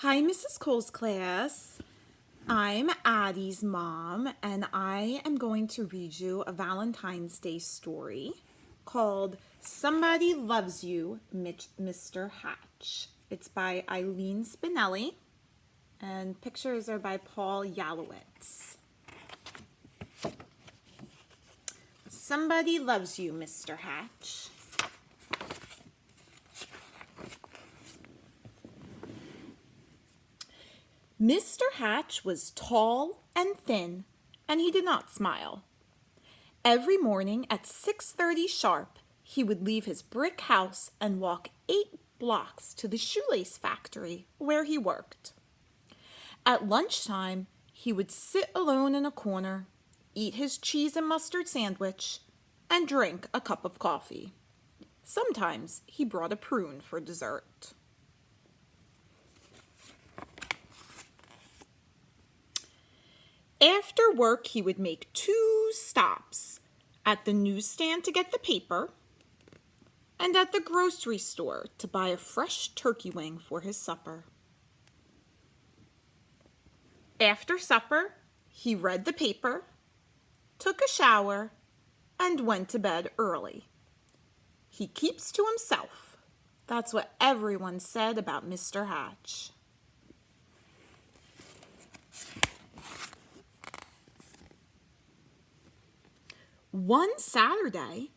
Hi, Mrs. Cole's class. I'm Addie's mom, and I am going to read you a Valentine's Day story called Somebody Loves You, Mr. Hatch. It's by Eileen Spinelli, and pictures are by Paul Yalowitz. Somebody loves you, Mr. Hatch. Mr. Hatch was tall and thin, and he did not smile. Every morning at 6:30 sharp, he would leave his brick house and walk 8 blocks to the shoelace factory where he worked. At lunchtime, he would sit alone in a corner, eat his cheese and mustard sandwich, and drink a cup of coffee. Sometimes he brought a prune for dessert. After work, he would make 2 stops at the newsstand to get the paper and at the grocery store to buy a fresh turkey wing for his supper. After supper, he read the paper, took a shower, and went to bed early. He keeps to himself. That's what everyone said about Mr. Hatch. One Saturday,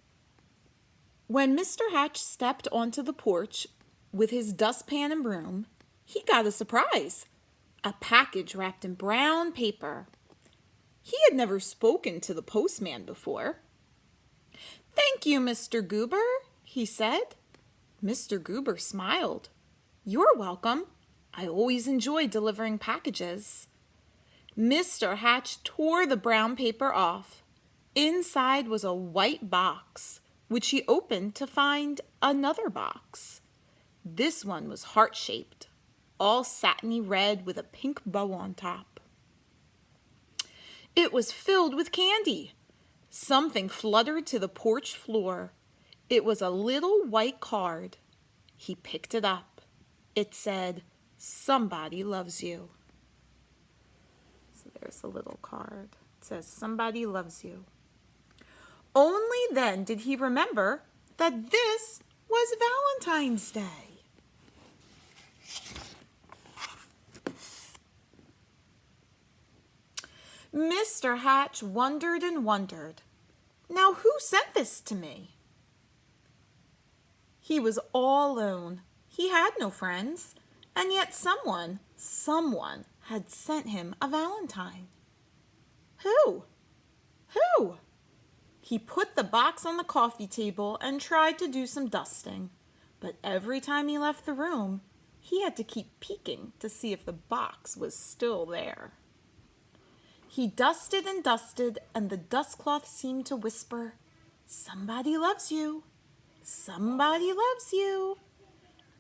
when Mr. Hatch stepped onto the porch with his dustpan and broom, he got a surprise. A package wrapped in brown paper. He had never spoken to the postman before. "Thank you, Mr. Goober," he said. Mr. Goober smiled. "You're welcome. I always enjoy delivering packages." Mr. Hatch tore the brown paper off. Inside was a white box, which he opened to find another box. This one was heart-shaped, all satiny red with a pink bow on top. It was filled with candy. Something fluttered to the porch floor. It was a little white card. He picked it up. It said, "Somebody loves you." So there's a little card. It says, "Somebody loves you." Only then did he remember that this was Valentine's Day. Mr. Hatch wondered and wondered. Now who sent this to me? He was all alone. He had no friends, and yet someone had sent him a Valentine. Who? Who? He put the box on the coffee table and tried to do some dusting, but every time he left the room, he had to keep peeking to see if the box was still there. He dusted and dusted, and the dust cloth seemed to whisper, "Somebody loves you. Somebody loves you."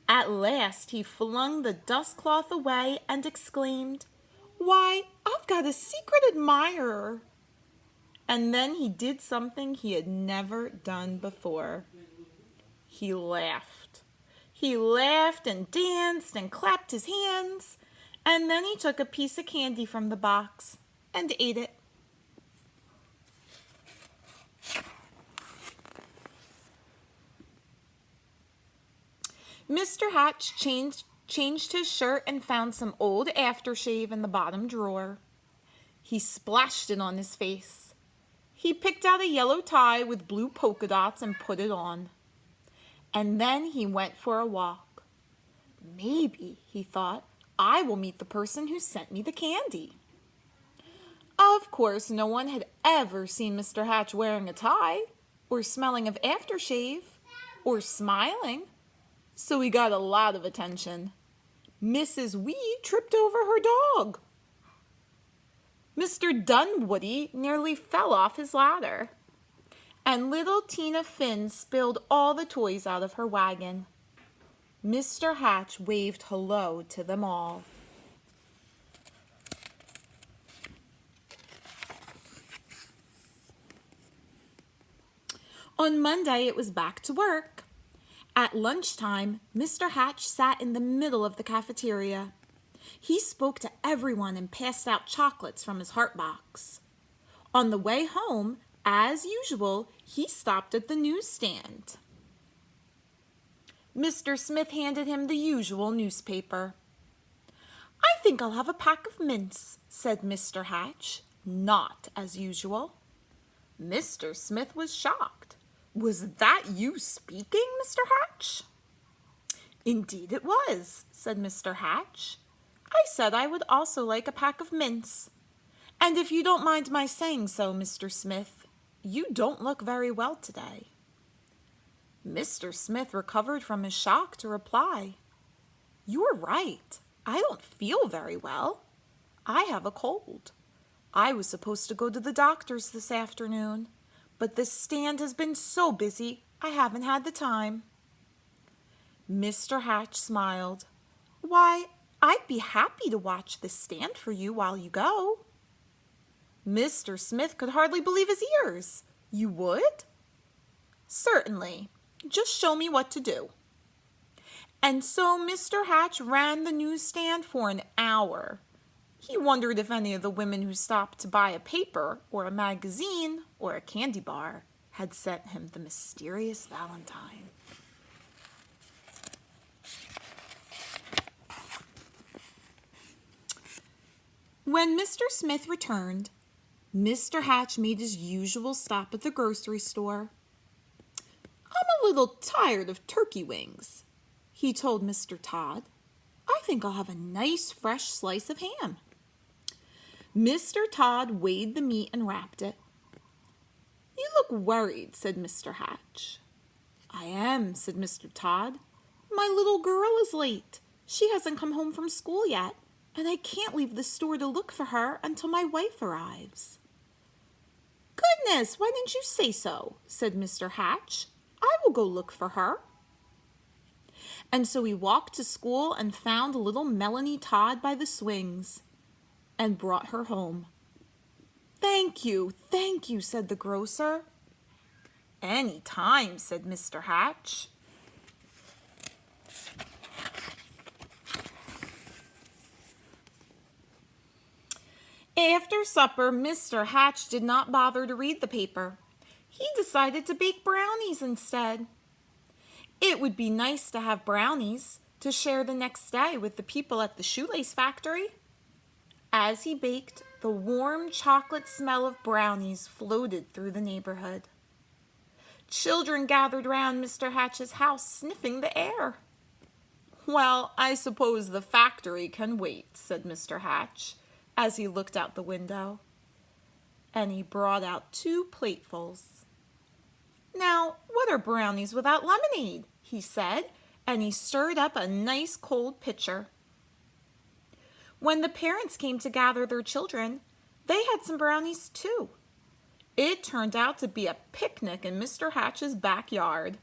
At last he flung the dust cloth away and exclaimed, "Why, I've got a secret admirer." And then he did something he had never done before. He laughed. He laughed and danced and clapped his hands, and then he took a piece of candy from the box and ate it. Mr. Hatch changed his shirt and found some old aftershave in the bottom drawer. He splashed it on his face. He picked out a yellow tie with blue polka dots and put it on. And then he went for a walk. Maybe, he thought, I will meet the person who sent me the candy. Of course, no one had ever seen Mr. Hatch wearing a tie, or smelling of aftershave, or smiling, so he got a lot of attention. Mrs. Weed tripped over her dog. Mr. Dunwoody nearly fell off his ladder, and little Tina Finn spilled all the toys out of her wagon. Mr. Hatch waved hello to them all. On Monday, it was back to work. At lunchtime, Mr. Hatch sat in the middle of the cafeteria. He spoke to everyone and passed out chocolates from his heart box. On the way home, as usual, he stopped at the newsstand. Mr. Smith handed him the usual newspaper. "I think I'll have a pack of mints," said Mr. Hatch, not as usual. Mr. Smith was shocked. "Was that you speaking, Mr. Hatch?" "Indeed it was," said Mr. Hatch. "I said I would also like a pack of mints. And if you don't mind my saying so, Mr. Smith, you don't look very well today." Mr. Smith recovered from his shock to reply, "You are right. I don't feel very well. I have a cold. I was supposed to go to the doctor's this afternoon, but this stand has been so busy I haven't had the time." Mr. Hatch smiled. "Why, I'd be happy to watch this stand for you while you go." Mr. Smith could hardly believe his ears. "You would?" "Certainly. Just show me what to do." And so Mr. Hatch ran the newsstand for an hour. He wondered if any of the women who stopped to buy a paper or a magazine or a candy bar had sent him the mysterious Valentine. When Mr. Smith returned, Mr. Hatch made his usual stop at the grocery store. "I'm a little tired of turkey wings," he told Mr. Todd. "I think I'll have a nice fresh slice of ham." Mr. Todd weighed the meat and wrapped it. "You look worried," said Mr. Hatch. "I am," said Mr. Todd. "My little girl is late. She hasn't come home from school yet, and I can't leave the store to look for her until my wife arrives." "Goodness, why didn't you say so?" said Mr. Hatch. "I will go look for her." And so he walked to school and found little Melanie Todd by the swings and brought her home. Thank you," said the grocer. "Any time," said Mr. Hatch. After supper, Mr. Hatch did not bother to read the paper. He decided to bake brownies instead. It would be nice to have brownies to share the next day with the people at the shoelace factory. As he baked, the warm chocolate smell of brownies floated through the neighborhood. Children gathered round Mr. Hatch's house, sniffing the air. "Well, I suppose the factory can wait," said Mr. Hatch, as he looked out the window. And he brought out 2 platefuls. "Now, what are brownies without lemonade?" he said, and he stirred up a nice cold pitcher. When the parents came to gather their children, they had some brownies too. It turned out to be a picnic in Mr. Hatch's backyard.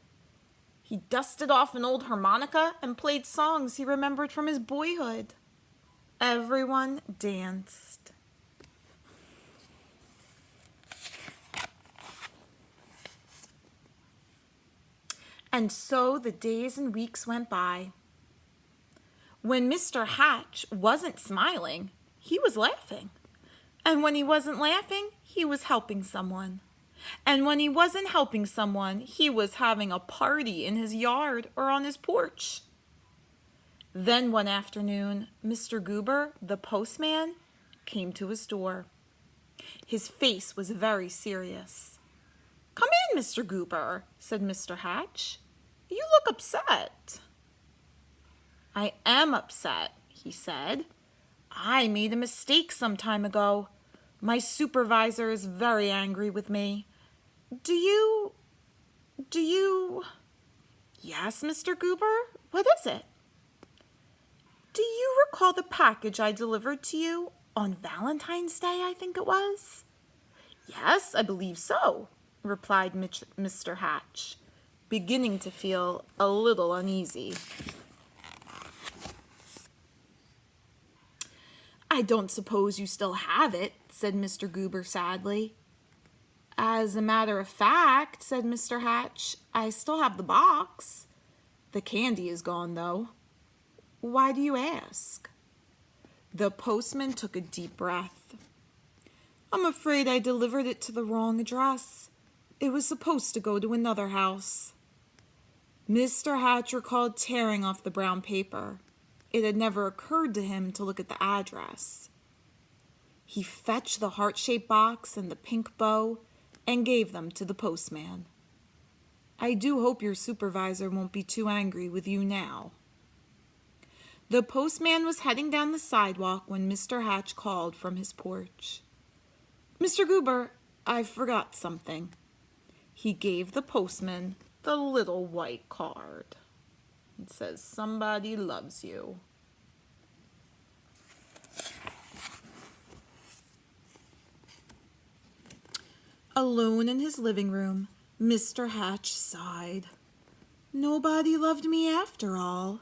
He dusted off an old harmonica and played songs he remembered from his boyhood. Everyone danced. And so the days and weeks went by. When Mr. Hatch wasn't smiling, he was laughing. And when he wasn't laughing, he was helping someone. And when he wasn't helping someone, he was having a party in his yard or on his porch. Then one afternoon, Mr. Goober, the postman, came to his door. His face was very serious. "Come in, Mr. Goober," said Mr. Hatch. "You look upset." "I am upset," he said. "I made a mistake some time ago. My supervisor is very angry with me. Do you... "Yes, Mr. Goober, what is it?" "Do you recall the package I delivered to you on Valentine's Day, I think it was?" "Yes, I believe so," replied Mr. Hatch, beginning to feel a little uneasy. "I don't suppose you still have it," said Mr. Goober sadly. "As a matter of fact," said Mr. Hatch, "I still have the box. The candy is gone, though." "Why do you ask?" The postman took a deep breath. I'm afraid I delivered it to the wrong address. It was supposed to go to another house. Mr. Hatch recalled tearing off the brown paper. It had never occurred to him to look at the address. He fetched the heart-shaped box and the pink bow and gave them to the postman. I do hope your supervisor won't be too angry with you now. The postman was heading down the sidewalk when Mr. Hatch called from his porch. Mr. Goober, I forgot something. He gave the postman the little white card. It says, somebody loves you. Alone in his living room, Mr. Hatch sighed. Nobody loved me after all.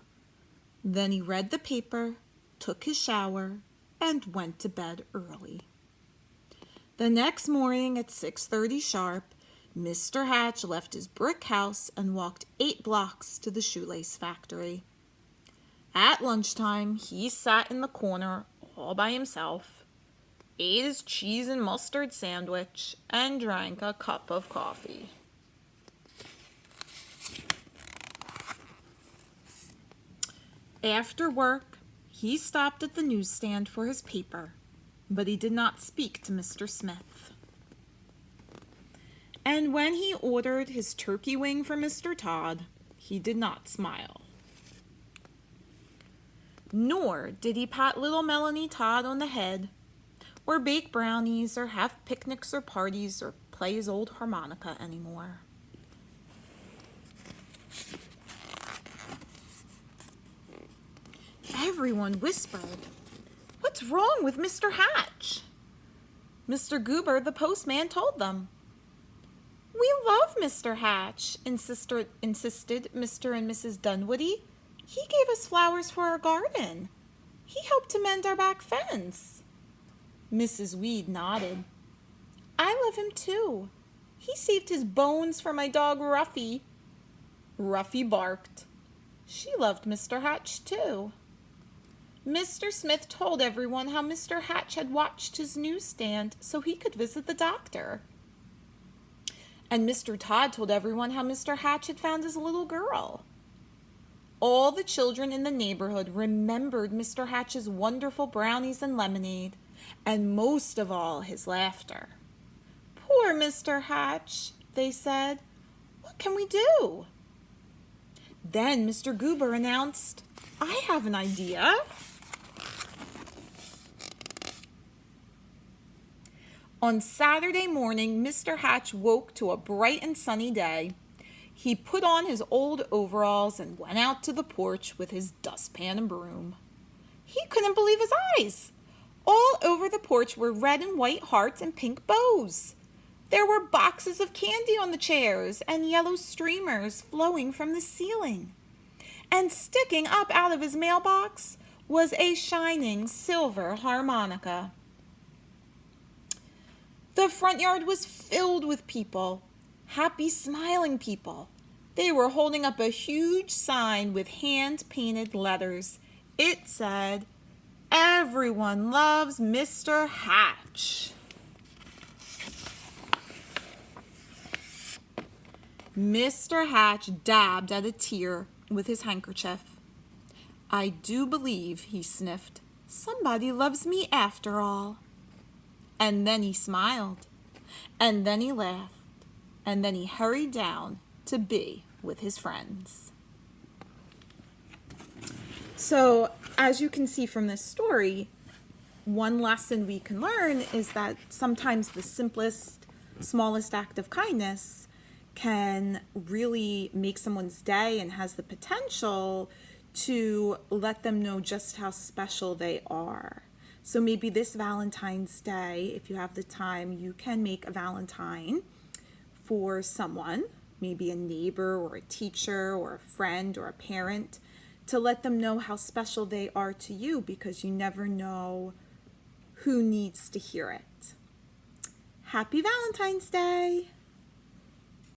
Then he read the paper, took his shower, and went to bed early. The next morning at 6:30 sharp, Mr. Hatch left his brick house and walked 8 blocks to the shoelace factory. At lunchtime, he sat in the corner all by himself, ate his cheese and mustard sandwich, and drank a cup of coffee. After work, he stopped at the newsstand for his paper, but he did not speak to Mr. Smith. And when he ordered his turkey wing for Mr. Todd, he did not smile. Nor did he pat little Melanie Todd on the head, or bake brownies, or have picnics or parties, or play his old harmonica anymore. Everyone whispered, "What's wrong with Mr. Hatch?" Mr. Goober, the postman, told them. "We love Mr. Hatch," insisted Mr. and Mrs. Dunwoody. "He gave us flowers for our garden. He helped to mend our back fence." Mrs. Weed nodded. "I love him too. He saved his bones for my dog Ruffy." Ruffy barked. She loved Mr. Hatch too. Mr. Smith told everyone how Mr. Hatch had watched his newsstand so he could visit the doctor. And Mr. Todd told everyone how Mr. Hatch had found his little girl. All the children in the neighborhood remembered Mr. Hatch's wonderful brownies and lemonade, and most of all his laughter. "Poor Mr. Hatch," they said. "What can we do?" Then Mr. Goober announced, "I have an idea." On Saturday morning, Mr. Hatch woke to a bright and sunny day. He put on his old overalls and went out to the porch with his dustpan and broom. He couldn't believe his eyes. All over the porch were red and white hearts and pink bows. There were boxes of candy on the chairs and yellow streamers flowing from the ceiling. And sticking up out of his mailbox was a shining silver harmonica. The front yard was filled with people, happy, smiling people. They were holding up a huge sign with hand-painted letters. It said, "Everyone loves Mr. Hatch." Mr. Hatch dabbed at a tear with his handkerchief. "I do believe," he sniffed, "somebody loves me after all." And then he smiled, and then he laughed, and then he hurried down to be with his friends. So, as you can see from this story, one lesson we can learn is that sometimes the simplest, smallest act of kindness can really make someone's day and has the potential to let them know just how special they are. So maybe this Valentine's Day, if you have the time, you can make a Valentine for someone, maybe a neighbor or a teacher or a friend or a parent, to let them know how special they are to you, because you never know who needs to hear it. Happy Valentine's Day!